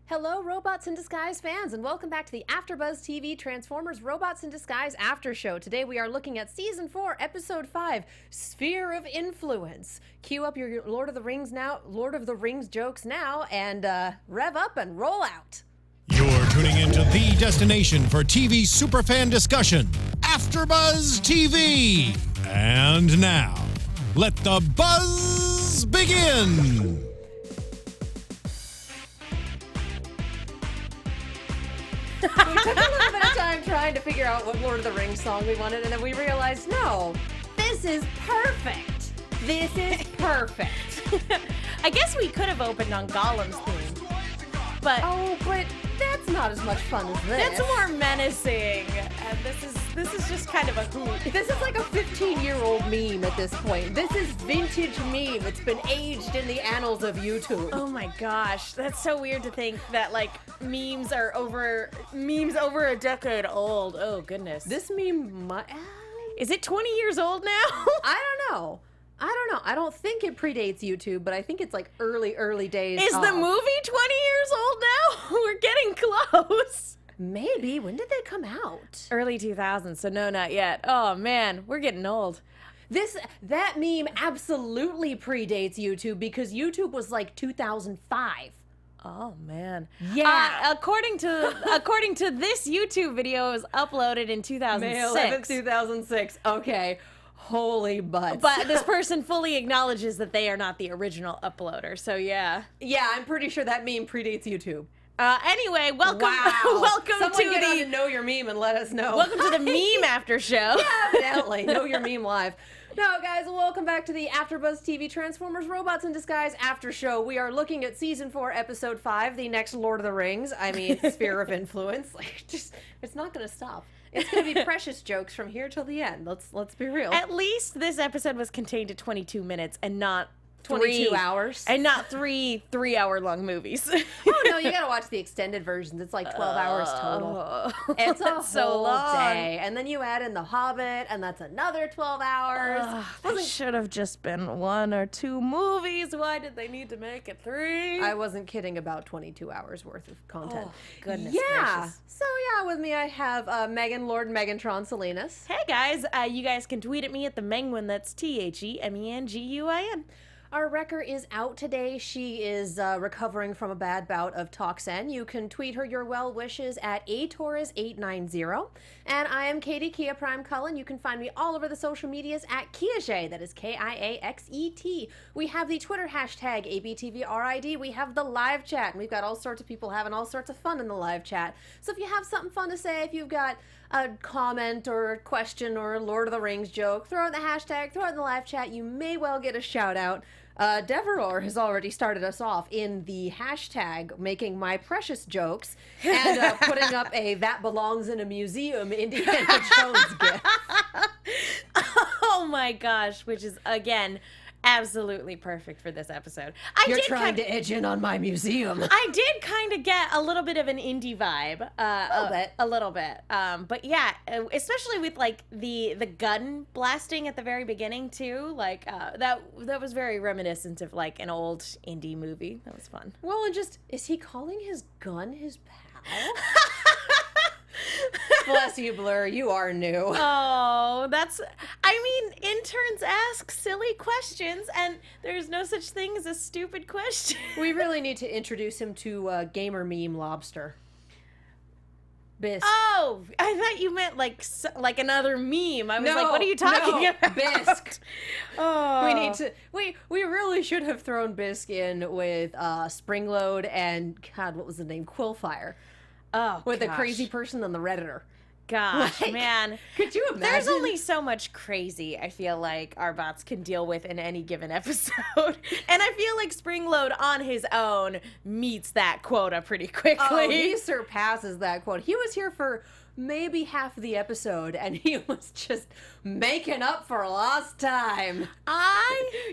Hello, Robots in Disguise fans, and welcome back to the AFTERBUZZ TV Transformers Robots in Disguise After Show. Today we are looking at Season 4, Episode 5, Sphere of Influence. Cue up your Lord of the Rings jokes now, and rev up and roll out. You're tuning into the destination for TV superfan discussion, AFTERBUZZ TV. And now, let the buzz begin. We took a little bit of time trying to figure out what Lord of the Rings song we wanted, and then we realized, no, this is perfect. This is perfect. I guess we could have opened on Gollum's theme, but but that's not as much fun as this. it's more menacing, and this is just kind of a hoot. This is like a 15-year-old meme at this point. This is vintage meme. It's been aged in the annals of YouTube. Oh my gosh, that's so weird to think that like memes over a decade old. Oh goodness. This meme Is it 20 years old now? I don't know. I don't think it predates YouTube, but I think it's like early days. Is the movie 20 years old now? We're getting close. Maybe. When did they come out? Early 2000s, so no, not yet. Oh man, we're getting old. That meme absolutely predates YouTube because YouTube was like 2005. Oh man. Yeah. According to this YouTube video, it was uploaded in 2006. May 11th, 2006. Okay. Holy butts. But this person fully acknowledges that they are not the original uploader. So yeah. Yeah, I'm pretty sure that meme predates YouTube. Anyway, welcome. Wow. Welcome Someone to get on the to Know Your Meme and let us know. welcome to the meme after show. Yeah, evidently. Know Your Meme live. Now, guys, welcome back to the AFTERBUZZ TV Transformers Robots in Disguise After Show. We are looking at Season 4, Episode 5, the next Lord of the Rings. I mean, Sphere of Influence. Like, it's not going to stop. It's going to be precious jokes from here till the end. Let's be real. At least this episode was contained to 22 minutes and not 22 hours. And not three 3-hour-long movies. Oh, no, you got to watch the extended versions. It's like 12 hours total. It's a so whole long. day. And then you add in The Hobbit, and that's another 12 hours. It should have just been 1 or 2 movies. Why did they need to make it 3? I wasn't kidding about 22 hours worth of content. Oh, goodness yeah. gracious. So, yeah, with me I have Megan Lord Megantron Salinas. Hey guys, you guys can tweet at me at the Menguin. That's TheMenguin. Our wrecker is out today. She is recovering from a bad bout of toxin. You can tweet her your well wishes at atorres890. And I am Katie Kia Prime Cullen. You can find me all over the social medias at Kiaxet. That is Kiaxet. We have the Twitter hashtag ABTVRID. We have the live chat. And we've got all sorts of people having all sorts of fun in the live chat. So if you have something fun to say, if you've got a comment or a question or a Lord of the Rings joke, throw in the hashtag, throw it in the live chat. You may well get a shout out. Deveror has already started us off in the hashtag making my precious jokes and putting up a that belongs in a museum Indiana Jones gif. Oh my gosh, which is, again, absolutely perfect for this episode. You're trying to edge in on my museum. I did kind of get a little bit of an indie vibe. A little bit. But yeah, especially with like the gun blasting at the very beginning too. Like that was very reminiscent of like an old indie movie. That was fun. Well, and just, is he calling his gun his pal? Bless you, Blur. You are new. Oh, interns ask silly questions, and there's no such thing as a stupid question. We really need to introduce him to Gamer Meme Lobster. Bisque. Oh, I thought you meant like another meme. I was like, what are you talking about? Bisque. Oh. We really should have thrown Bisque in with Springload and, God, what was the name? Quillfire. Oh, with the crazy person on the Redditor. Gosh, Like, man. Could you imagine? There's only so much crazy I feel like our bots can deal with in any given episode. And I feel like Springload on his own meets that quota pretty quickly. Oh, he surpasses that quote. He was here for maybe half the episode, and he was just making up for lost time.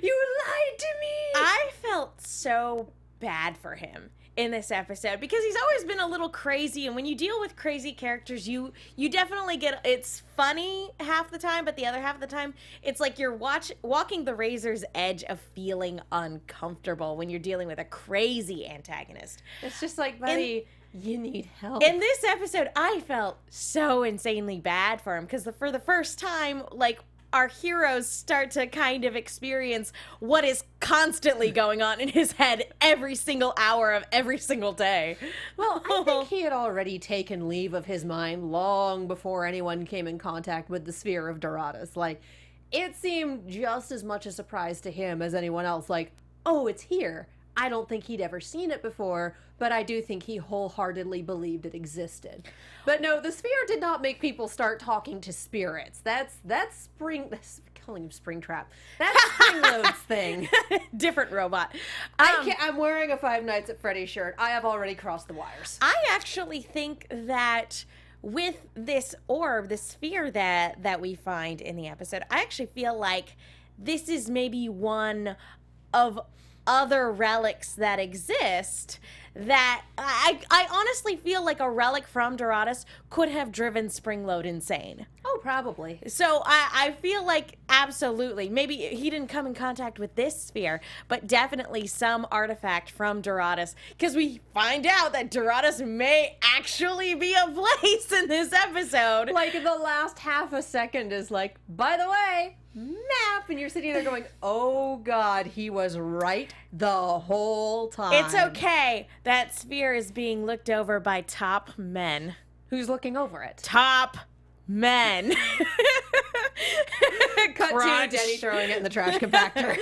You lied to me! I felt so bad for him in this episode, because he's always been a little crazy, and when you deal with crazy characters, you definitely get, it's funny half the time, but the other half of the time it's like you're walking the razor's edge of feeling uncomfortable when you're dealing with a crazy antagonist. It's just like, buddy, you need help. In this episode, I felt so insanely bad for him, because for the first time, like, our heroes start to kind of experience what is constantly going on in his head every single hour of every single day. Well, I think he had already taken leave of his mind long before anyone came in contact with the sphere of Doratus. Like, it seemed just as much a surprise to him as anyone else. Like, oh, it's here. I don't think he'd ever seen it before, but I do think he wholeheartely believed it existed. But no, the sphere did not make people start talking to spirits. That's calling him Springtrap. That's Springload's thing. Different robot. I'm wearing a Five Nights at Freddy's shirt. I have already crossed the wires. I actually think that with this orb, the sphere that we find in the episode, I actually feel like this is maybe one of other relics that exist that I honestly feel like a relic from Doratus could have driven Springload insane. Oh, probably. So I feel like absolutely, maybe he didn't come in contact with this sphere, but definitely some artifact from Doratus, because we find out that Doratus may actually be a place in this episode. Like, the last half a second is like, by the way, map, and you're sitting there going, oh god, he was right the whole time. It's okay. That sphere is being looked over by top men. Who's looking over it? Top men. Cut to Denny throwing it in the trash compactor.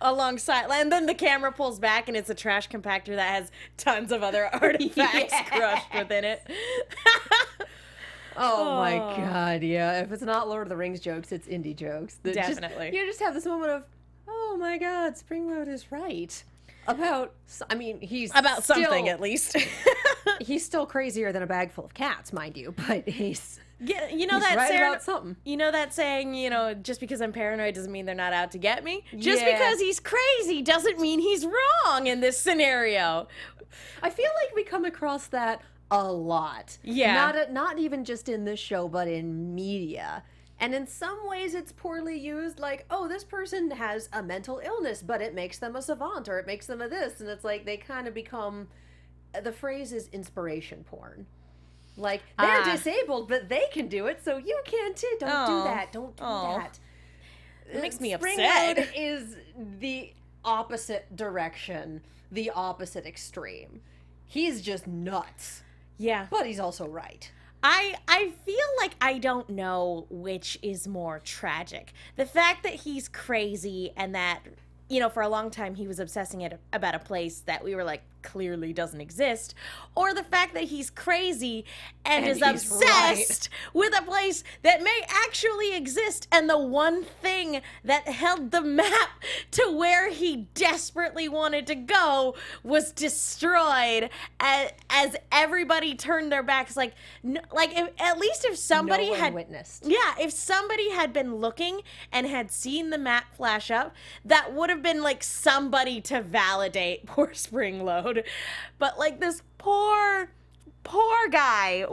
Alongside, and then the camera pulls back and it's a trash compactor that has tons of other artifacts crushed within it. Oh my god, yeah. If it's not Lord of the Rings jokes, it's indie jokes. Definitely. You just have this moment of, oh my god, Springload is right. He's about still, something at least. He's still crazier than a bag full of cats, mind you, but he's right about something. You know that saying, just because I'm paranoid doesn't mean they're not out to get me? Just because he's crazy doesn't mean he's wrong in this scenario. I feel like we come across that a lot. Yeah. Not even just in this show, but in media. And in some ways it's poorly used, like, oh, this person has a mental illness, but it makes them a savant, or it makes them a this. And it's like they kind of become, the phrase is inspiration porn. Like, they're disabled, but they can do it, so you can too. Don't do that. Don't do that. It makes me upset. Springload is the opposite direction, the opposite extreme. He's just nuts. Yeah. But he's also right. I feel like I don't know which is more tragic. The fact that he's crazy and that, for a long time he was obsessing about a place that we were like, clearly doesn't exist, or the fact that he's crazy and is obsessed with a place that may actually exist, and the one thing that held the map to where he desperately wanted to go was destroyed as everybody turned their backs. At least if somebody no one had witnessed. Yeah, if somebody had been looking and had seen the map flash up, that would have been like somebody to validate poor Springload. But this poor guy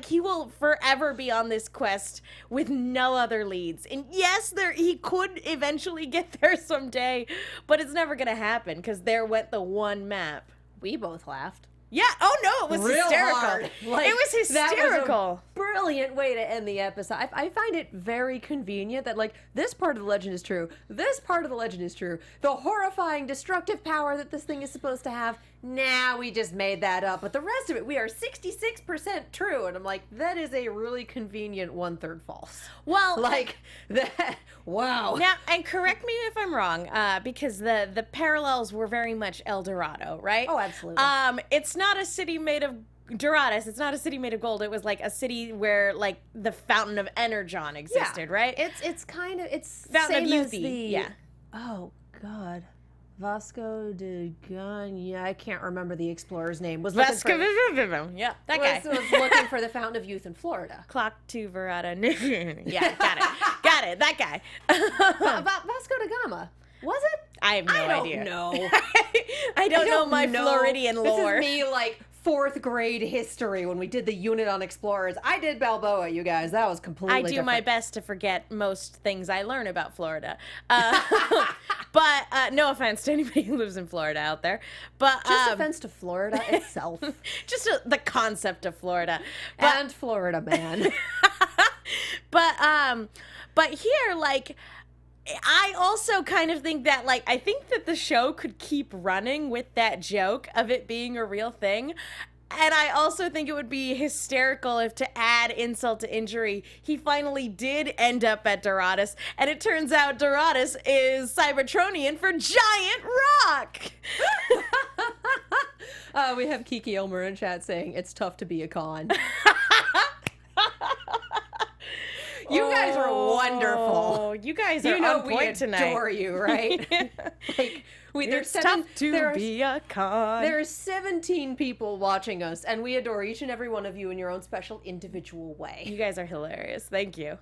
he will forever be on this quest with no other leads. And yes, he could eventually get there someday, but it's never gonna happen because there went the one map. We both laughed. Yeah. Oh no, it was real hysterical. Hard. It was hysterical. That was a brilliant way to end the episode. I find it very convenient that this part of the legend is true. This part of the legend is true. The horrifying, destructive power that this thing is supposed to have. Nah, we just made that up. But the rest of it, we are 66% true. And I'm like, that is a really convenient 1/3 false. Well, that. Wow. Now, and correct me if I'm wrong, because the parallels were very much El Dorado, right? Oh, absolutely. It's not a city made of Doratus. It's not a city made of gold. It was like a city where the Fountain of Energon existed, right? It's kind of Fountain same of as Youth. Oh God. Vasco da Gama. I can't remember the explorer's name. Was that guy. Was looking for the Fountain of Youth in Florida. Clock to Verada. Yeah, got it. That guy. Vasco da Gama. Was it? I have no idea. I don't know. I don't know my Floridian lore. This is me, like, 4th grade history when we did the unit on explorers. I did Balboa, you guys. That was completely I do different. my best to forget most things I learn about Florida. But no offense to anybody who lives in Florida out there. But Just offense to Florida itself. just the concept of Florida. And Florida man. But here, like, I also kind of think that, like, I think that the show could keep running with that joke of it being a real thing. And I also think it would be hysterical if, to add insult to injury, he finally did end up at Doradus, and it turns out Doradus is Cybertronian for Giant Rock! We have Kiki Elmer in chat saying, it's tough to be a con. You guys are wonderful. You guys are on point tonight. You know we adore you, right? Like, it's tough to be a con. There are 17 people watching us, and we adore each and every one of you in your own special individual way. You guys are hilarious. Thank you.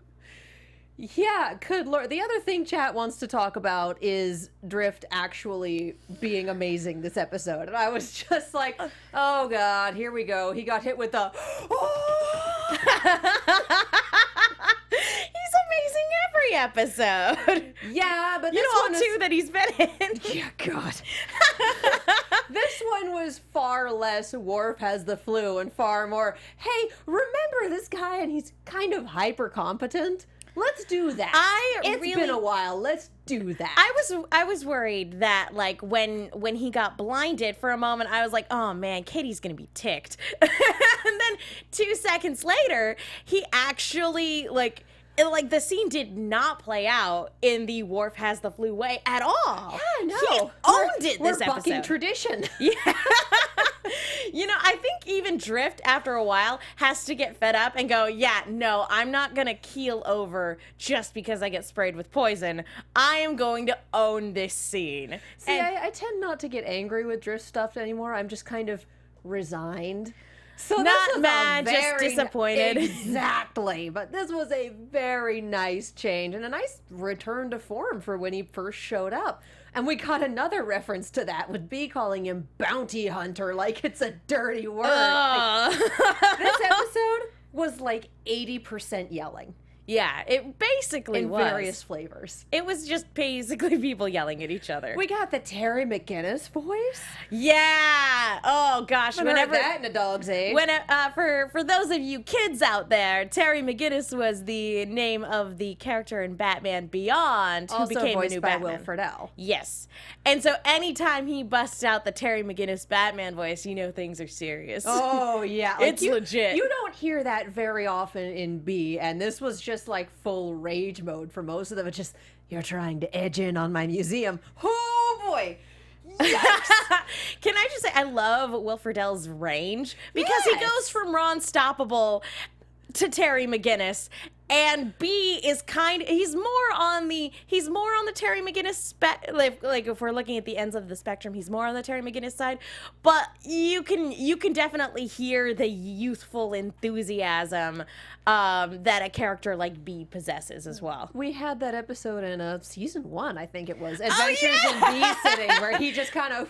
Yeah, good lord. The other thing chat wants to talk about is Drift actually being amazing this episode. And I was just like, oh god, here we go. He got hit with the... He's amazing every episode. Yeah, but you this know one all two that he's been in. Yeah, God. This one was far less Worf has the flu and far more, hey, remember this guy and he's kind of hyper competent? Let's do that. It's been a while. Let's do that. I was worried that, like, when he got blinded for a moment, I was like, oh man, Katie's gonna be ticked. And then 2 seconds later, he actually, like the scene did not play out in the Worf has the flu way at all. Yeah, no. He owned it this episode. We're bucking tradition. Yeah. You know, I think even Drift, after a while, has to get fed up and go, yeah, no, I'm not going to keel over just because I get sprayed with poison. I am going to own this scene. See, I tend not to get angry with Drift stuff anymore. I'm just kind of resigned. So not mad, just disappointed. Exactly. But this was a very nice change and a nice return to form for when he first showed up. And we got another reference to that with B calling him Bounty Hunter like it's a dirty word. Like, this episode was like 80% yelling. Yeah, it basically was. In various flavors. It was just basically people yelling at each other. We got the Terry McGinnis voice. Yeah. Oh gosh. Whenever that in a dog's age. For those of you kids out there, Terry McGinnis was the name of the character in Batman Beyond, who became the new Batman. Also voiced by Will Friedle. Yes. And so anytime he busts out the Terry McGinnis Batman voice, you know things are serious. Oh yeah, like it's legit. You don't hear that very often in B, and this was just like full rage mode for most of them. It's just, you're trying to edge in on my museum. Oh boy. Yikes. Can I just say, I love Will Friedle's range because he goes from Ron Stoppable to Terry McGinnis, and B is he's more on the Terry McGinnis like if we're looking at the ends of the spectrum, he's more on the Terry McGinnis side, but you can definitely hear the youthful enthusiasm that a character like B possesses as well. We had that episode in season 1, I think it was, Adventures in B Sitting, where he just kind of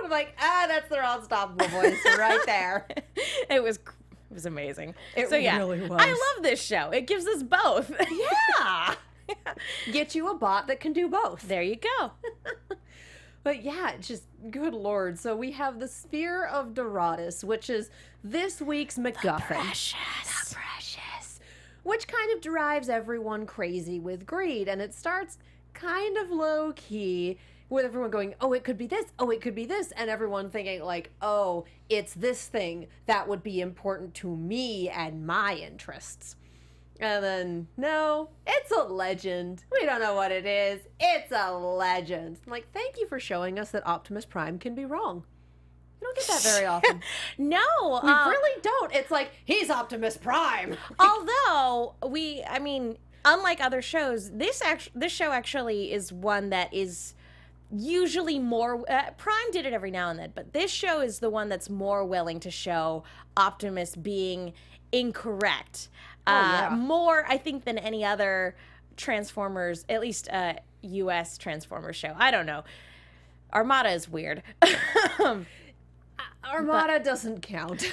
I'm like, that's the Unstoppable voice right there. It was amazing. It really was. I love this show. It gives us both. Yeah. Get you a bot that can do both. There you go. But yeah, just good lord. So we have the Sphere of Doradus, which is this week's MacGuffin. The precious. Which kind of drives everyone crazy with greed. And it starts kind of low key with everyone going, oh, it could be this, oh, it could be this, and everyone thinking like, oh, it's this thing that would be important to me and my interests. And then, no, it's a legend. We don't know what it is. It's a legend. I'm like, thank you for showing us that Optimus Prime can be wrong. You don't get that very often. No. We really don't. It's like, he's Optimus Prime. Although, unlike other shows, this show actually is one that is usually more Prime did it every now and then, but this show is the one that's more willing to show Optimus being incorrect. More, I think, than any other Transformers, at least U.S. Transformers show. I don't know. Armada is weird. Armada doesn't count.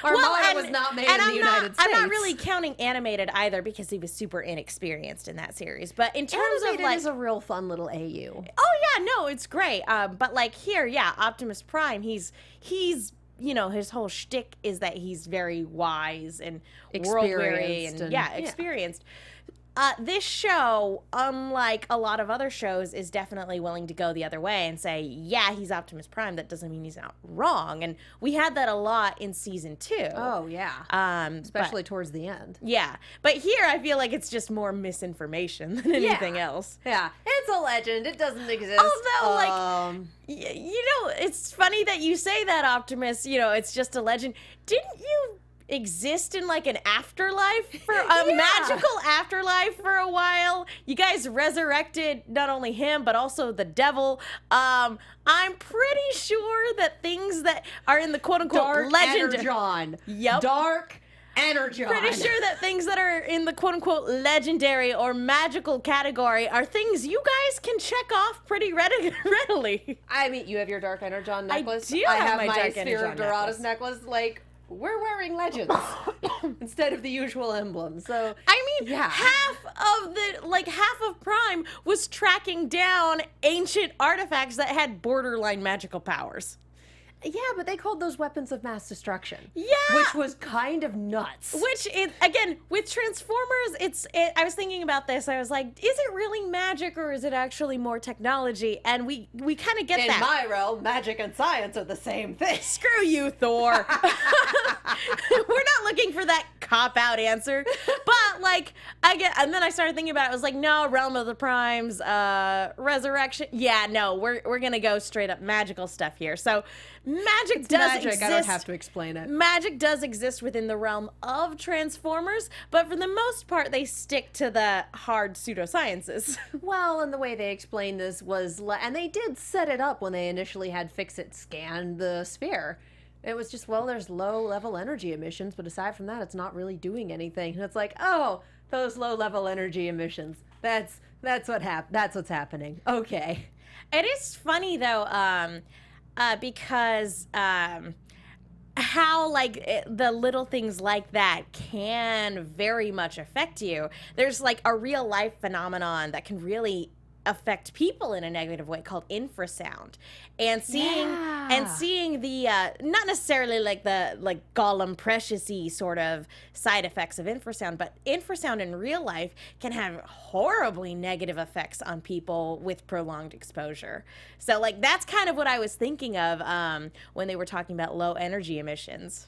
Armada was not made in the United States. I'm not really counting animated either because he was super inexperienced in that series. But in terms animated of like, is a real fun little AU. Oh yeah, no, it's great. But like here, yeah, Optimus Prime, he's you know, his whole shtick is that he's very wise and world-weary and experienced. This show, unlike a lot of other shows, is definitely willing to go the other way and say, yeah, he's Optimus Prime. That doesn't mean he's not wrong. And we had that a lot in season 2. Oh, yeah. Especially towards the end. Yeah. But here, I feel like it's just more misinformation than anything else. Yeah. It's a legend. It doesn't exist. Although, like, you know, it's funny that you say that, Optimus. You know, it's just a legend. Didn't you exist in like an afterlife for a magical afterlife for a while? You guys resurrected not only him but also the devil. I'm pretty sure that things that are in the quote-unquote legend Energon. Yep. Dark Energon. Pretty sure that things that are in the quote-unquote legendary or magical category are things you guys can check off pretty readily. I mean, you have your Dark Energon necklace. I have my my Dark Sphere Energon of Doradus necklace. Like, we're wearing legends instead of the usual emblem. So I mean, half of Prime was tracking down ancient artifacts that had borderline magical powers. Yeah, but they called those weapons of mass destruction. Yeah, which was kind of nuts. Which is, again, with Transformers, I was thinking about this. I was like, is it really magic or is it actually more technology? And we kind of get that. In my realm, magic and science are the same thing. Screw you, Thor. We're not looking for that cop-out answer. But, like, again, and then I started thinking about it. I was like, no, Realm of the Primes, Resurrection. Yeah, no, we're going to go straight up magical stuff here. So magic does exist. I don't have to explain it. Magic does exist within the realm of Transformers, but for the most part, they stick to the hard pseudosciences. Well, and the way they explained this was, and they did set it up when they initially had Fix-It scan the sphere. It was just, well, there's low-level energy emissions, but aside from that, it's not really doing anything. And it's like, oh, those low-level energy emissions. That's what's happening. Okay. It is funny though. Because how like the little things like that can very much affect you. There's like a real life phenomenon that can really affect people in a negative way called infrasound, and seeing the not necessarily like the Gollum Precious-y sort of side effects of infrasound, but infrasound in real life can have horribly negative effects on people with prolonged exposure. So like that's kind of what I was thinking of when they were talking about low energy emissions.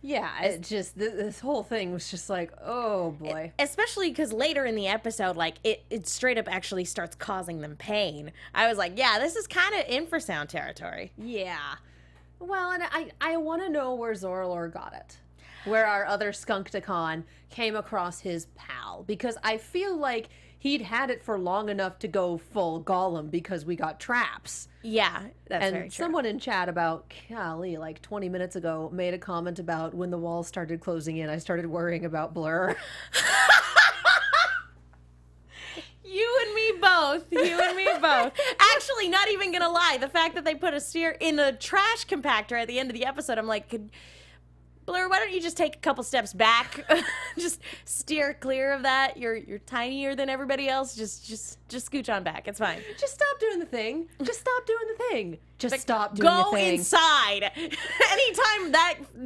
Yeah, it just, this whole thing was just like, oh boy. Especially because later in the episode, like, it straight up actually starts causing them pain. I was like, yeah, this is kind of infrasound territory. Yeah. Well, and I want to know where Zorlor got it. Where our other Skunkticon came across his pal. Because I feel like he'd had it for long enough to go full Gollum because we got traps. Yeah, that's very true. And someone in chat about, golly, like 20 minutes ago made a comment about when the walls started closing in, I started worrying about Blur. You and me both. Actually, not even gonna lie, the fact that they put a steer in a trash compactor at the end of the episode, I'm like, Blur, why don't you just take a couple steps back? Just steer clear of that. You're tinier than everybody else. Just scooch on back. It's fine. Just stop doing the thing. Just stop doing the thing. Just stop doing the thing. Go inside. Anytime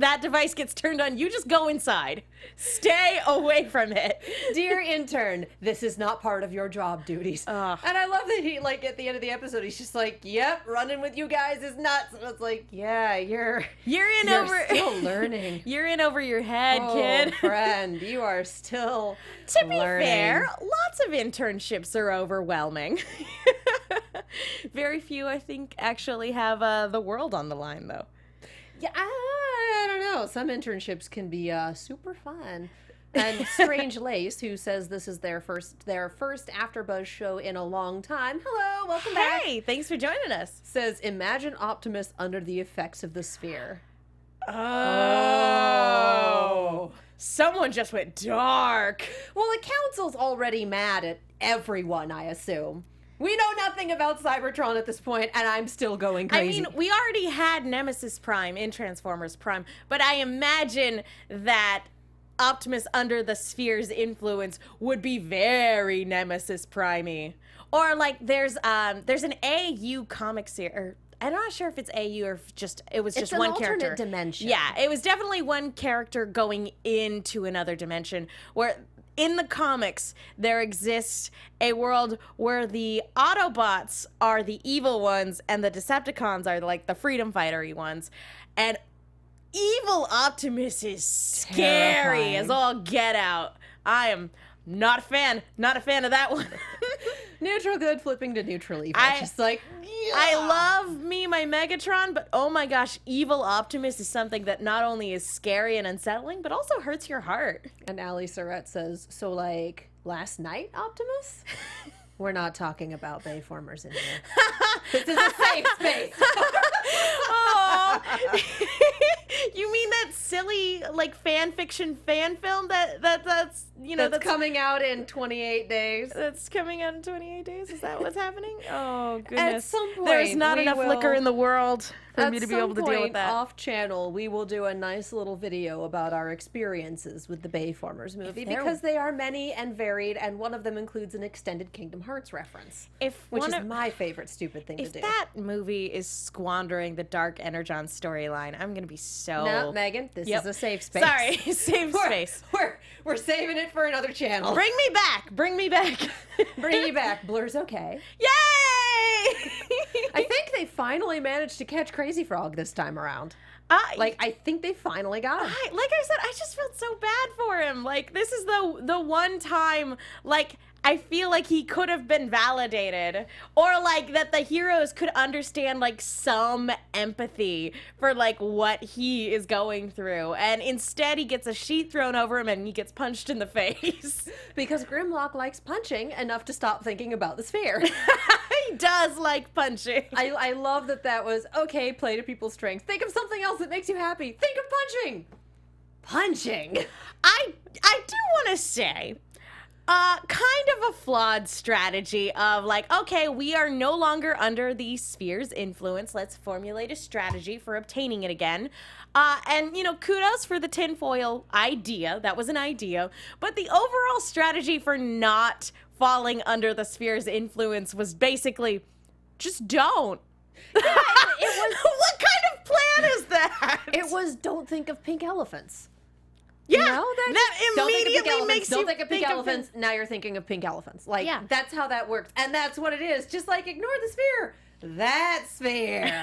that device gets turned on, you just go inside. Stay away from it. Dear intern, this is not part of your job duties. And I love that he, like, at the end of the episode, he's just like, yep, running with you guys is nuts. And it's like, yeah, you're still learning. You're in over your head, kid. Friend, you are still To be fair, lots of internships are overwhelming. Very few, I think, actually have the world on the line, though. Yeah, I don't know. Some internships can be super fun. And Strange Lace, who says this is their first AfterBuzz show in a long time. Hello, welcome back. Hey, thanks for joining us. Says, imagine Optimus under the effects of the sphere. Oh. someone just went dark. Well, the Council's already mad at everyone, I assume. We know nothing about Cybertron at this point, and I'm still going crazy. I mean, we already had Nemesis Prime in Transformers Prime, but I imagine that Optimus under the Sphere's influence would be very Nemesis Prime-y. Or like there's an AU comic series, or I'm not sure if it's AU or if it was just one character. It's an alternate dimension. Yeah, it was definitely one character going into another dimension where in the comics, there exists a world where the Autobots are the evil ones and the Decepticons are like the freedom fighter-y ones. And evil Optimus is scary as all get out. I am not a fan of that one. Neutral good flipping to neutral evil. Just like, yeah. I love me my Megatron, but oh my gosh, evil Optimus is something that not only is scary and unsettling, but also hurts your heart. And Ali Surratt says, so like last night, Optimus? We're not talking about Bayformers in here. This is a safe space. Oh. You mean that silly like fan fiction fan film that's that's coming out in 28 days? That's coming out in 28 days? Is that what's happening? Oh goodness. At some point, there's not enough liquor in the world for me to be able to deal with that. Off channel, we will do a nice little video about our experiences with the Bayformers movie because they are many and varied, and one of them includes an extended Kingdom Hearts reference, which is my favorite stupid thing to do. If that movie is squandering the Dark Energon storyline, I'm gonna be so. No, Megan, this is a safe space. Sorry, safe space. We're saving it for another channel. Bring me back. Bring me back. Bring me back. Blur's okay. Yay! I think they finally managed to catch Crazy Frog this time around. I think they finally got him. Like I said, I just felt so bad for him. Like, this is the one time, like, I feel like he could have been validated, or like that the heroes could understand like some empathy for like what he is going through, and instead he gets a sheet thrown over him and he gets punched in the face. Because Grimlock likes punching enough to stop thinking about the sphere. He does like punching. I love that was, okay, play to people's strengths. Think of something else that makes you happy. Think of punching. Punching. I do want to say, kind of a flawed strategy of like, okay, we are no longer under the sphere's influence. Let's formulate a strategy for obtaining it again. And, kudos for the tinfoil idea. That was an idea. But the overall strategy for not falling under the sphere's influence was basically, just don't. Yeah, it was. What kind of plan is that? It was, don't think of pink elephants. Yeah, that immediately makes you think of pink elephants. Now you're thinking of pink elephants. Like, that's how that works. And that's what it is. Just like, ignore the sphere. That sphere.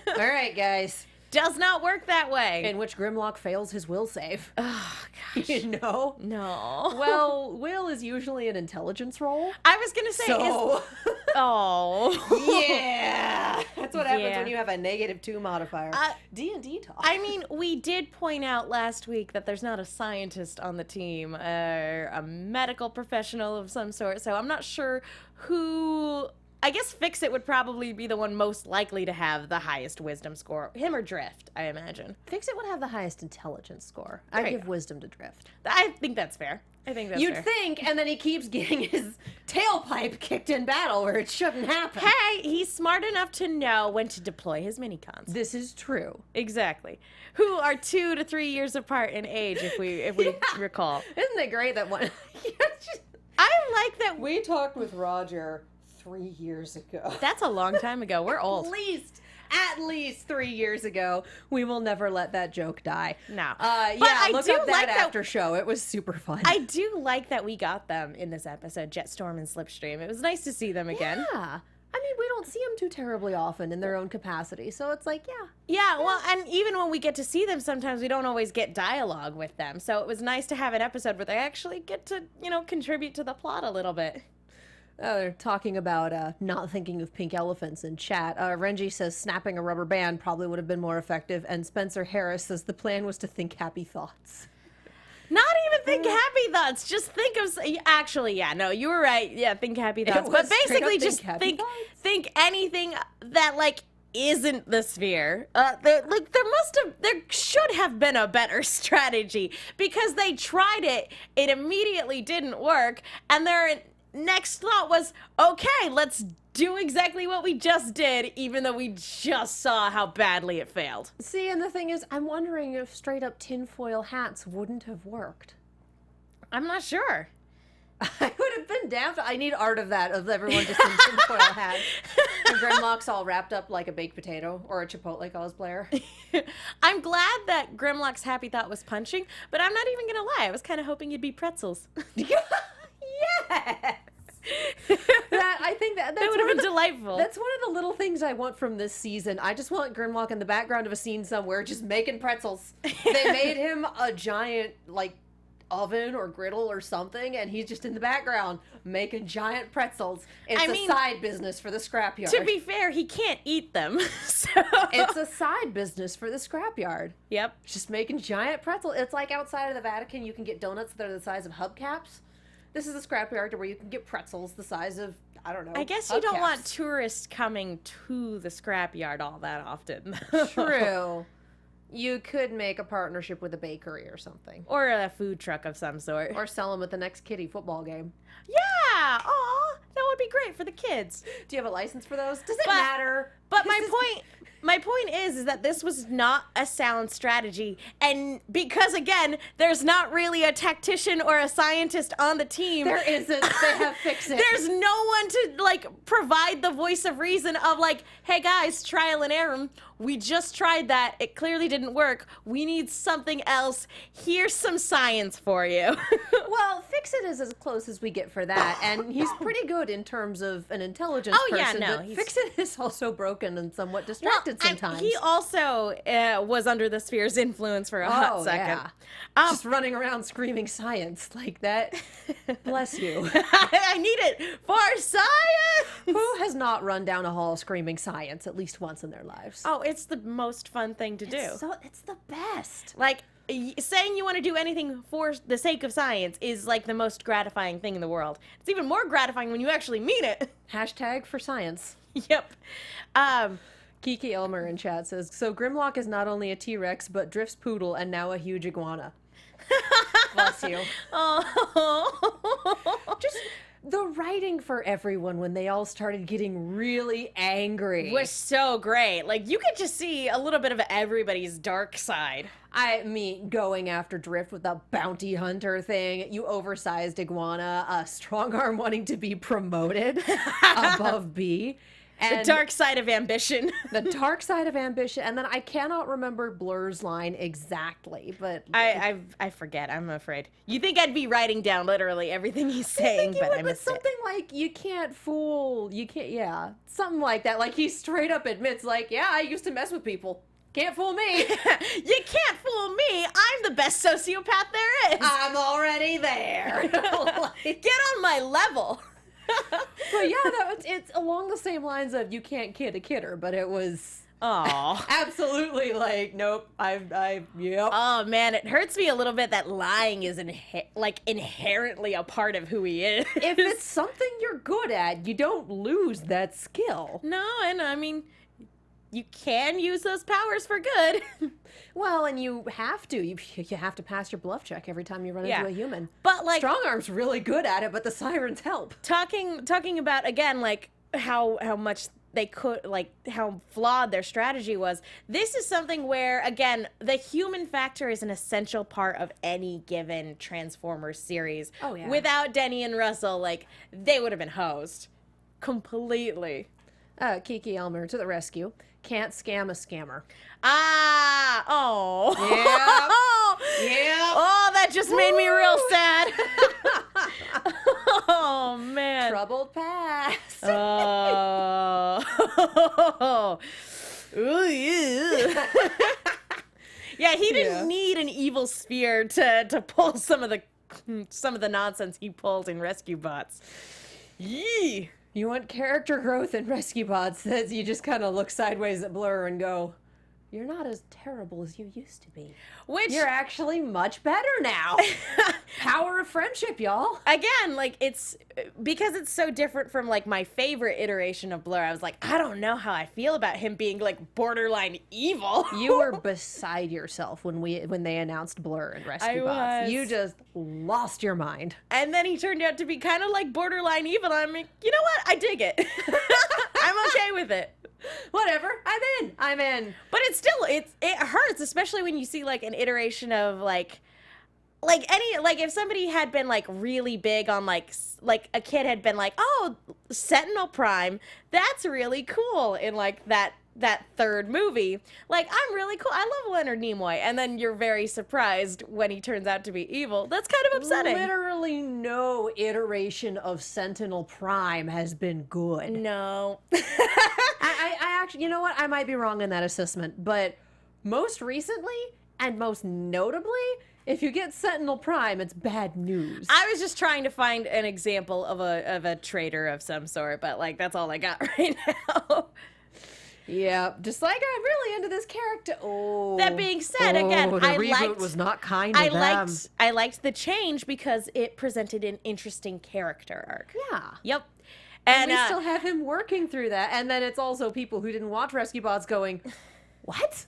All right, guys. Does not work that way. In which Grimlock fails his will save. Oh, gosh. No. Well, will is usually an intelligence roll. I was going to say, oh. Yeah. That's what happens when you have a -2 modifier. D&D talk. I mean, we did point out last week that there's not a scientist on the team, a medical professional of some sort, so I'm not sure who... I guess Fix-It would probably be the one most likely to have the highest wisdom score. Him or Drift, I imagine. Fix-It would have the highest intelligence score. I give wisdom to Drift. I think that's fair. You'd think, and then he keeps getting his tailpipe kicked in battle where it shouldn't happen. Hey, he's smart enough to know when to deploy his minicons. This is true. Exactly. Who are 2 to 3 years apart in age, if we recall. Isn't it great that one... I like that... We talked with Roger 3 years ago. That's a long time ago. We're old. At least 3 years ago. We will never let that joke die. No. Look up that after show. It was super fun. I do like that we got them in this episode, Jetstorm and Slipstream. It was nice to see them again. Yeah. I mean, we don't see them too terribly often in their own capacity, so it's like, Yeah, well, and even when we get to see them, sometimes we don't always get dialogue with them, so it was nice to have an episode where they actually get to, contribute to the plot a little bit. They're talking about not thinking of pink elephants in chat. Renji says snapping a rubber band probably would have been more effective, and Spencer Harris says the plan was to think happy thoughts. Not even think happy thoughts. Just think of... Actually, no, you were right. Yeah, think happy thoughts. But basically just think anything that, like, isn't the sphere. There should have been a better strategy, because they tried it, it immediately didn't work, and their next thought was, okay, let's do exactly what we just did, even though we just saw how badly it failed. See, and the thing is, I'm wondering if straight up tinfoil hats wouldn't have worked. I'm not sure. I would have been damned. I need art of that, of everyone just in tinfoil hats. And Grimlock's all wrapped up like a baked potato or a Chipotle cosplayer. I'm glad that Grimlock's happy thought was punching, but I'm not even gonna lie, I was kind of hoping you'd be pretzels. Yes! I think that would have been delightful. That's one of the little things I want from this season. I just want Grimlock in the background of a scene somewhere just making pretzels. They made him a giant, like, oven or griddle or something, and he's just in the background making giant pretzels. It's a side business for the scrapyard. To be fair, he can't eat them. So. It's a side business for the scrapyard. Yep. Just making giant pretzels. It's like outside of the Vatican, you can get donuts that are the size of hubcaps. This is a scrapyard where you can get pretzels the size of, I don't know, I guess you don't want tourists coming to the scrapyard all that often. True. You could make a partnership with a bakery or something. Or a food truck of some sort. Or sell them at the next kiddie football game. Yeah! Aw, that would be great for the kids. Do you have a license for those? Does it matter? But my point is that this was not a sound strategy, and because again, there's not really a tactician or a scientist on the team. There isn't. They have fixed it. There's no one to like provide the voice of reason of like, hey guys, trial and error. We just tried that. It clearly didn't work. We need something else. Here's some science for you. Well, Fix-It is as close as we get for that, and he's pretty good in terms of an intelligence person. Yeah, no. But Fix-It is also broken and somewhat distracted sometimes. He also was under the sphere's influence for a hot second. Yeah. Just running around screaming science like that. Bless you. I need it for science! Who has not run down a hall screaming science at least once in their lives? Oh, it's the most fun thing to do. It's the best. Like, saying you want to do anything for the sake of science is like the most gratifying thing in the world. It's even more gratifying when you actually mean it. Hashtag for science. Yep. Kiki Elmer in chat says, so Grimlock is not only a T-Rex, but Drift's poodle and now a huge iguana. Bless you. Oh. Just the writing for everyone when they all started getting really angry was so great. Like, you could just see a little bit of everybody's dark side. I mean, going after Drift with the bounty hunter thing, you oversized iguana, Strong Arm wanting to be promoted above B. And the dark side of ambition. The dark side of ambition. And then I cannot remember Blur's line exactly, but... I forget, I'm afraid. You think I'd be writing down literally everything he's saying, but I missed something like, you can't fool, something like that. Like, he straight up admits, like, yeah, I used to mess with people. Can't fool me. You can't fool me. I'm the best sociopath there is. I'm already there. Get on my level. But yeah, it's along the same lines of you can't kid a kidder, but it was absolutely like, nope, yep. Oh man, it hurts me a little bit that lying is inherently a part of who he is. If it's something you're good at, you don't lose that skill. No, and I mean, you can use those powers for good. Well, and you have to. You have to pass your bluff check every time you run into a human. But like, Strong Arm's really good at it, but the sirens help. Talking about again, like how much they could, like how flawed their strategy was. This is something where again, the human factor is an essential part of any given Transformers series. Oh yeah. Without Denny and Russell, like they would have been hosed completely. Kiki Elmer to the rescue. Can't scam a scammer. Ah, oh. Yeah. Yeah. Oh, that just made me real sad. Oh, man. Troubled past. Oh. Ooh, yeah. Yeah, he didn't need an evil sphere to pull some of the nonsense he pulled in Rescue Bots. Yee. You want character growth in Rescue Bots that you just kind of look sideways at Blur and go, you're not as terrible as you used to be. You're actually much better now. Power of friendship, y'all. Again, like, it's because it's so different from like my favorite iteration of Blur, I was like, I don't know how I feel about him being like borderline evil. You were beside yourself when they announced Blur and Rescue Bots. You just lost your mind. And then he turned out to be kind of like borderline evil. I'm like, you know what? I dig it. I'm okay with it. Whatever. I'm in. But it's still, it hurts, especially when you see like an iteration of like if somebody had been like really big on like a kid had been like, oh, Sentinel Prime, that's really cool in like that third movie. Like, I'm really cool. I love Leonard Nimoy. And then you're very surprised when he turns out to be evil. That's kind of upsetting. Literally no iteration of Sentinel Prime has been good. No. I actually, you know what? I might be wrong in that assessment, but most recently and most notably, if you get Sentinel Prime, it's bad news. I was just trying to find an example of a traitor of some sort, but like that's all I got right now. Yeah, just like I'm really into this character. Oh. That being said, again, the reboot was not kind to them. I liked the change because it presented an interesting character arc. Yeah. Yep. And we still have him working through that. And then it's also people who didn't watch Rescue Bots going, what?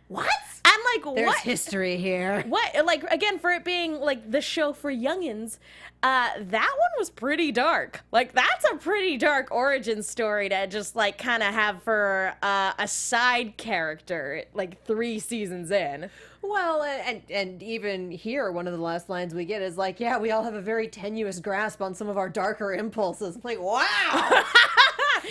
What? I'm like, There's what? history here. What? Like, again, for it being, like, the show for youngins, that one was pretty dark. Like, that's a pretty dark origin story to just, like, kind of have for a side character, like, 3 seasons in. Well, and even here, one of the last lines we get is like, yeah, we all have a very tenuous grasp on some of our darker impulses. I'm like, wow!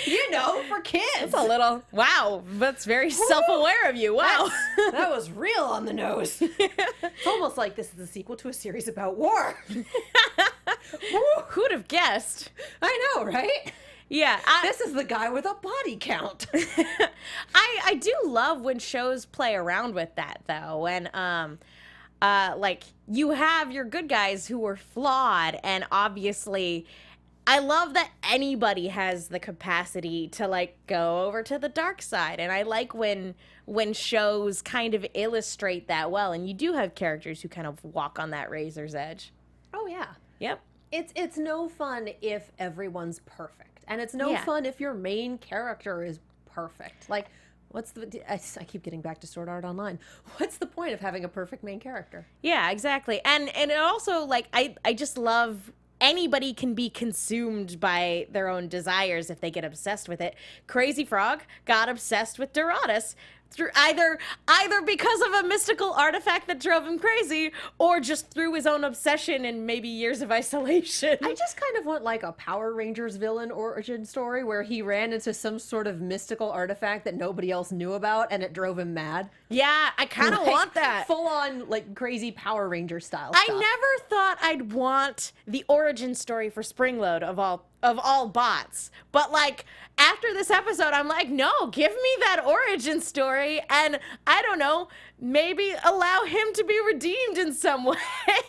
You know, for kids. It's a little, wow, that's very self-aware of you. Wow. That was real on the nose. It's almost like this is the sequel to a series about war. Who'd have guessed? I know, right? Yeah. This is the guy with a body count. I do love when shows play around with that, though. And, like, you have your good guys who are flawed, and obviously I love that anybody has the capacity to, like, go over to the dark side. And I like when shows kind of illustrate that well. And you do have characters who kind of walk on that razor's edge. Oh, yeah. Yep. It's no fun if everyone's perfect. And it's no fun if your main character is perfect. Like, what's I keep getting back to Sword Art Online. What's the point of having a perfect main character? Yeah, exactly. And it also, like, I just love anybody can be consumed by their own desires if they get obsessed with it. Crazy Frog got obsessed with Doratus through either because of a mystical artifact that drove him crazy, or just through his own obsession and maybe years of isolation. I just kind of want like a Power Rangers villain origin story where he ran into some sort of mystical artifact that nobody else knew about and it drove him mad. Yeah, I kind of want that. Full on like crazy Power Ranger style I stuff. never thought I'd want the origin story for Springload of all bots. But like after this episode, I'm like, no, give me that origin story, and I don't know, maybe allow him to be redeemed in some way.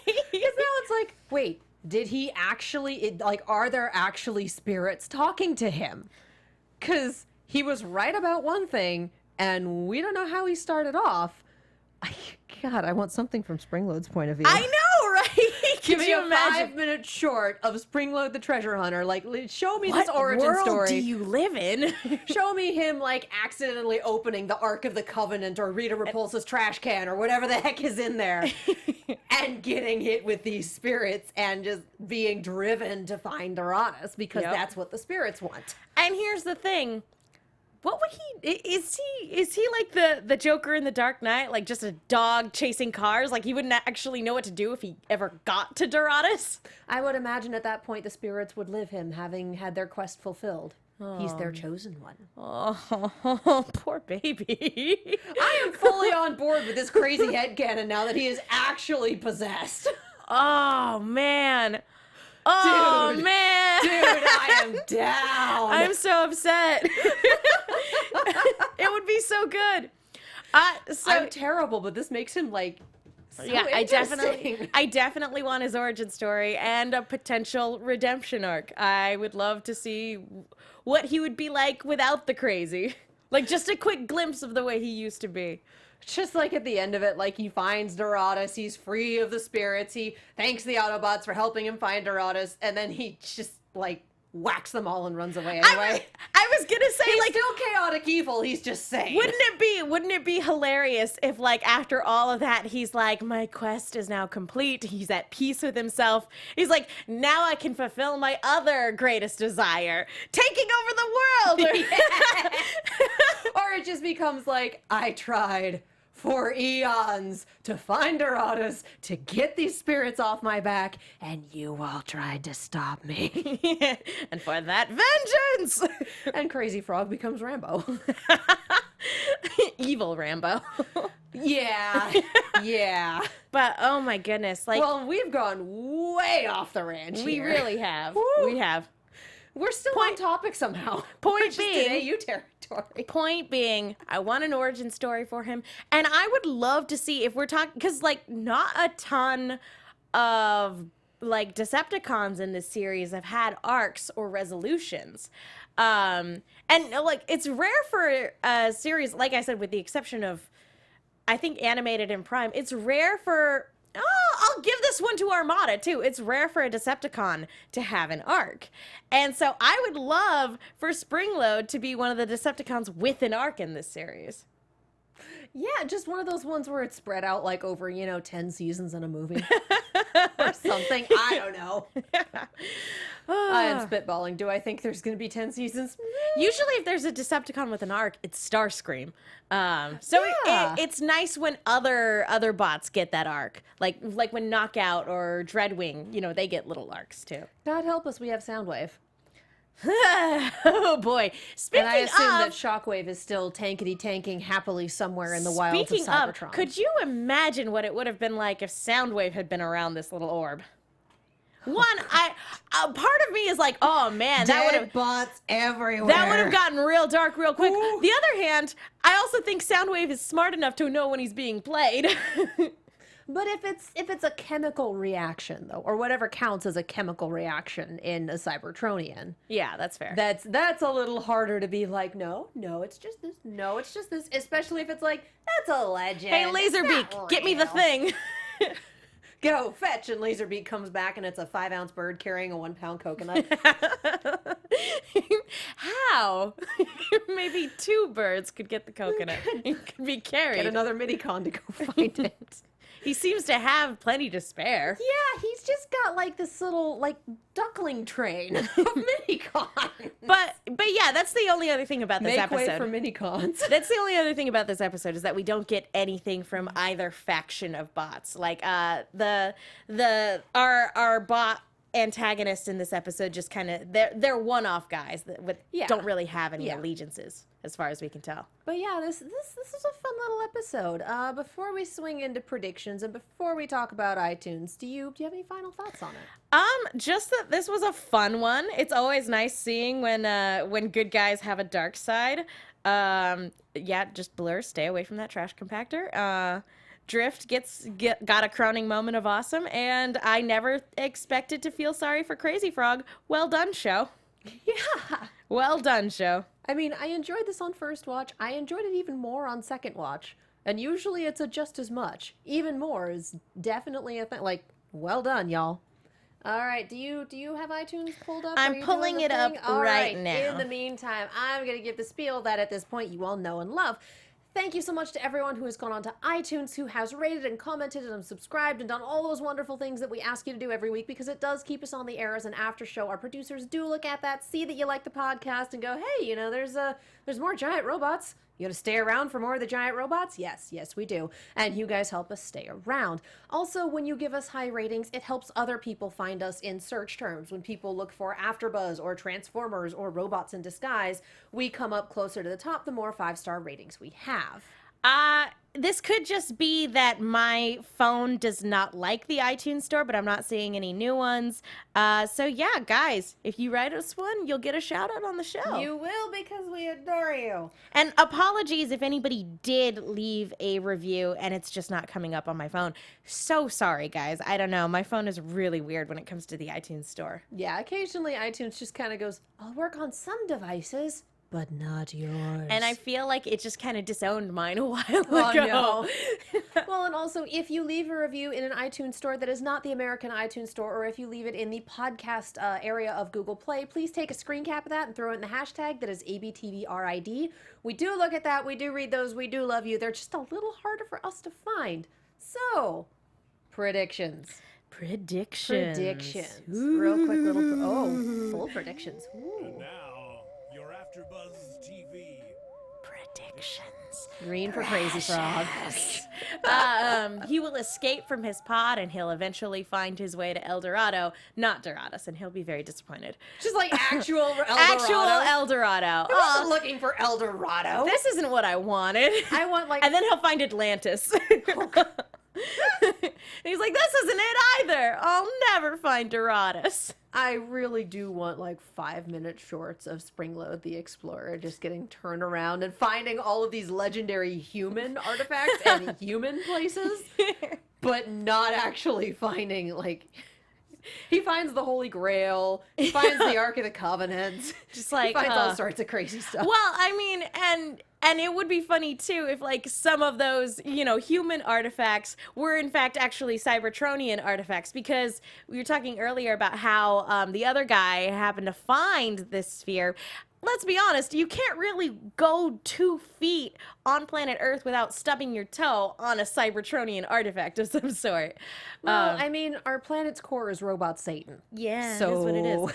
Because now it's like, wait, did he actually, are there actually spirits talking to him? Because he was right about one thing, and we don't know how he started off. God, I want something from Springload's point of view. I know, right? Give me a 5-minute short of Springload the Treasure Hunter. Like, show me this origin story. What world do you live in? Show me him, like, accidentally opening the Ark of the Covenant or Rita Repulsa's trash can or whatever the heck is in there and getting hit with these spirits and just being driven to find Doratus because that's what the spirits want. And here's the thing. What would is he like the Joker in The Dark Knight, like just a dog chasing cars? Like he wouldn't actually know what to do if he ever got to Doratus? I would imagine at that point the spirits would live him, having had their quest fulfilled. Oh. He's their chosen one. Oh, poor baby. I am fully on board with this crazy headcanon now that he is actually possessed. Oh, man. Oh, dude, man. Dude, I am down. I'm so upset. It would be so good. I'm terrible, but this makes him like so I definitely want his origin story and a potential redemption arc. I would love to see what he would be like without the crazy. Like just a quick glimpse of the way he used to be. Just like at the end of it, like he finds Doratus, he's free of the spirits, he thanks the Autobots for helping him find Doratus, and then he just like whacks them all and runs away anyway. I was gonna say, he's like, still chaotic evil, he's just saying. Wouldn't it be hilarious if, like, after all of that, he's like, my quest is now complete, he's at peace with himself, he's like, now I can fulfill my other greatest desire, taking over the world! Or it just becomes like, I tried for eons to find Doratus, to get these spirits off my back, and you all tried to stop me. And for that, vengeance! And Crazy Frog becomes Rambo. Evil Rambo. Yeah, yeah. But, oh my goodness, like... Well, we've gone way off the ranch We here. really have. Woo. We have. We're still on topic somehow. Point being... AU territory. Point being, I want an origin story for him, and I would love to see if we're talking, because, like, not a ton of, like, Decepticons in this series have had arcs or resolutions. And, like, it's rare for a series, like I said, with the exception of, I think, Animated and Prime, it's rare for... Oh, I'll give this one to Armada, too. It's rare for a Decepticon to have an arc. And so I would love for Springload to be one of the Decepticons with an arc in this series. Yeah, just one of those ones where it's spread out, like, over, 10 seasons in a movie. Or something. I don't know. I am spitballing. Do I think there's going to be 10 seasons? Usually if there's a Decepticon with an arc, it's Starscream. So Yeah. it's nice when other bots get that arc. Like when Knockout or Dreadwing, they get little arcs too. God help us, we have Soundwave. Oh boy. Speaking And I assume of, that Shockwave is still tankety-tanking happily somewhere in the wilds of Cybertron. Could you imagine what it would have been like if Soundwave had been around this little orb? One, part of me is like, oh man, that would have bots everywhere. That would have gotten real dark real quick. Ooh. The other hand, I also think Soundwave is smart enough to know when he's being played. But if it's a chemical reaction though, or whatever counts as a chemical reaction in a Cybertronian. Yeah, that's fair. That's a little harder to be like, no, it's just this. No, it's just this. Especially if it's like, that's a legend. Hey, Laserbeak, get me the thing. Go fetch, and Laserbeak comes back and it's a 5-ounce bird carrying a 1-pound coconut. How? Maybe 2 birds could get the coconut. It could be carried. Get another Minicon to go find it. He seems to have plenty to spare. Yeah, he's just got like this little like duckling train of Minicons. But yeah, that's the only other thing about this episode. Make way for Minicons. That's the only other thing about this episode is that we don't get anything from either faction of bots. Like our bot antagonists in this episode just kind of they're one-off guys that don't really have any allegiances as far as we can tell. But yeah, this is a fun little episode. Before we swing into predictions and before we talk about iTunes, do you have any final thoughts on it? Just that this was a fun one. It's always nice seeing when good guys have a dark side. Yeah, just Blur, stay away from that trash compactor. Drift got a crowning moment of awesome, and I never expected to feel sorry for Crazy Frog. Well done, show. Yeah. Well done, show. I mean, I enjoyed this on first watch. I enjoyed it even more on second watch. And usually it's a just as much. Even more is definitely a thing. Like, well done, y'all. All right, do you have iTunes pulled up? I'm pulling it up right now. In the meantime, I'm going to give the spiel that at this point you all know and love. Thank you so much to everyone who has gone on to iTunes, who has rated and commented and subscribed and done all those wonderful things that we ask you to do every week, because it does keep us on the air as an after show. Our producers do look at that, see that you like the podcast, and go, hey, there's more giant robots. You gonna stay around for more of the giant robots? Yes, we do. And you guys help us stay around. Also, when you give us high ratings, it helps other people find us in search terms. When people look for AfterBuzz or Transformers or Robots in Disguise, we come up closer to the top the more 5-star ratings we have. This could just be that my phone does not like the iTunes store, but I'm not seeing any new ones. So yeah, guys, if you write us one, you'll get a shout out on the show. You will, because we adore you. And apologies if anybody did leave a review and it's just not coming up on my phone. So sorry, guys. I don't know. My phone is really weird when it comes to the iTunes store. Yeah, occasionally iTunes just kind of goes, I'll work on some devices, but not yours. And I feel like it just kind of disowned mine a while Oh, ago. no. Well, and also, if you leave a review in an iTunes store that is not the American iTunes store, or if you leave it in the podcast area of Google Play, please take a screen cap of that and throw it in the hashtag that is ABTVRID. We do look at that. We do read those. We do love you. They're just a little harder for us to find. So, predictions. Predictions. Real quick little... full predictions. Ooh. And now, your AfterBuzz TV. Predictions. Green for Crazy Frog. He will escape from his pod and he'll eventually find his way to El Dorado, not Dorados, and he'll be very disappointed. Just like actual El Dorado. Actual El Dorado. I wasn't looking for El Dorado. This isn't what I wanted. I want like... And then he'll find Atlantis. And he's like, this isn't it either. I'll never find Dorados. I really do want like 5-minute shorts of Springload the Explorer just getting turned around and finding all of these legendary human artifacts and human places, but not actually finding like... He finds the Holy Grail. He finds the Ark of the Covenant. Just like he finds all sorts of crazy stuff. Well, I mean, and it would be funny too if like some of those, you know, human artifacts were in fact actually Cybertronian artifacts, because we were talking earlier about how the other guy happened to find this sphere. Let's be honest, you can't really go 2 feet on planet Earth without stubbing your toe on a Cybertronian artifact of some sort. Well, I mean, our planet's core is Robot Satan. Yeah, so that's what it is.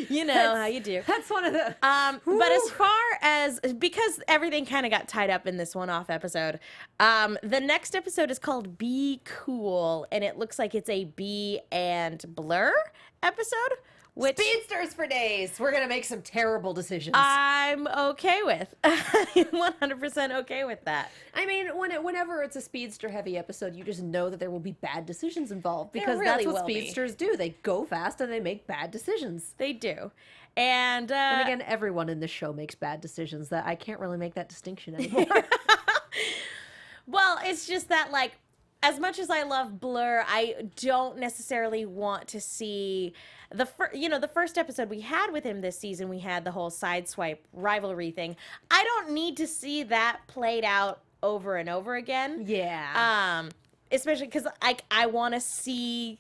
You know how you do. That's one of the... But as far as, because everything kind of got tied up in this one-off episode, the next episode is called Be Cool, and it looks like it's a Bee and Blur episode. Which Speedsters for days. We're going to make some terrible decisions. I'm okay with. I'm 100% okay with that. I mean, whenever it's a speedster-heavy episode, you just know that there will be bad decisions involved, because really that's what will speedsters do. They go fast and they make bad decisions. They do. And again, everyone in this show makes bad decisions. That I can't really make that distinction anymore. Well, it's just that, like, as much as I love Blur, I don't necessarily want to see the first episode we had with him this season. We had the whole Sideswipe rivalry thing. I don't need to see that played out over and over again. Yeah. Especially because I want to see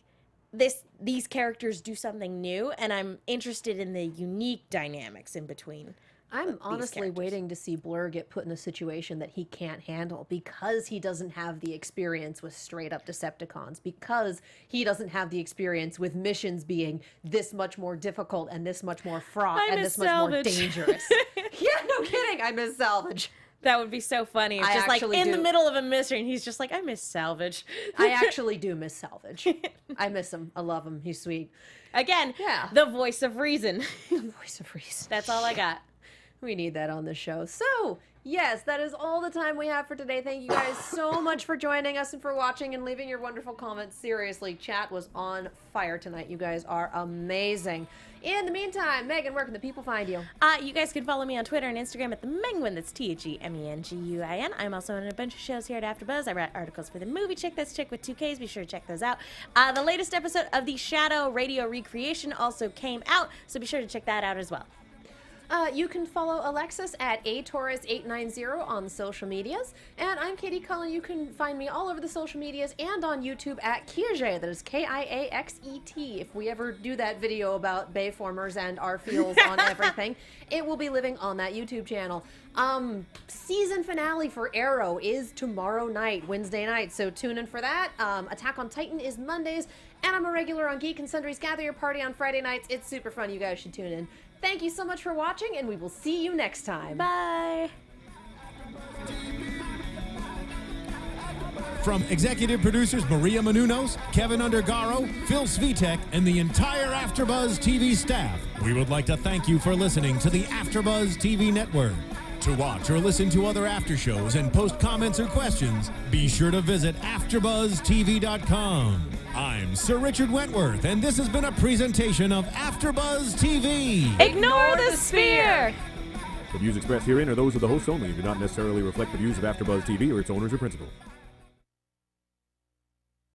these characters do something new, and I'm interested in the unique dynamics in between. I'm honestly waiting to see Blur get put in a situation that he can't handle, because he doesn't have the experience with straight up Decepticons, because he doesn't have the experience with missions being this much more difficult and this much more fraught and this much more dangerous. Yeah, no kidding. I miss Salvage. That would be so funny. It's just like in the middle of a mission, he's just like, I miss Salvage. I actually do miss Salvage. I miss him. I love him. He's sweet. Again, the voice of reason. The voice of reason. That's all I got. We need that on the show. So, yes, that is all the time we have for today. Thank you guys so much for joining us and for watching and leaving your wonderful comments. Seriously, chat was on fire tonight. You guys are amazing. In the meantime, Megan, where can the people find you? You guys can follow me on Twitter and Instagram at the Menguin. That's TheMenguin. I'm also in a bunch of shows here at AfterBuzz. I write articles for the movie Chick, that's Chick with 2 Ks. Be sure to check those out. The latest episode of the Shadow Radio recreation also came out, so be sure to check that out as well. You can follow Alexis at atorres890 on social medias. And I'm Katie Cullen. You can find me all over the social medias and on YouTube at Kiaxet. That is Kiaxet. If we ever do that video about Bayformers and our feels on everything, it will be living on that YouTube channel. Season finale for Arrow is tomorrow night, Wednesday night, so tune in for that. Attack on Titan is Mondays, and I'm a regular on Geek and Sundry's Gather Your Party on Friday nights. It's super fun. You guys should tune in. Thank you so much for watching, and we will see you next time. Bye. From executive producers Maria Menounos, Kevin Undergaro, Phil Svitek, and the entire AfterBuzz TV staff, we would like to thank you for listening to the AfterBuzz TV network. To watch or listen to other after shows and post comments or questions, be sure to visit AfterBuzzTV.com. I'm Sir Richard Wentworth, and this has been a presentation of AfterBuzz TV. Ignore the sphere! The views expressed herein are those of the hosts only and do not necessarily reflect the views of AfterBuzz TV or its owners or principals.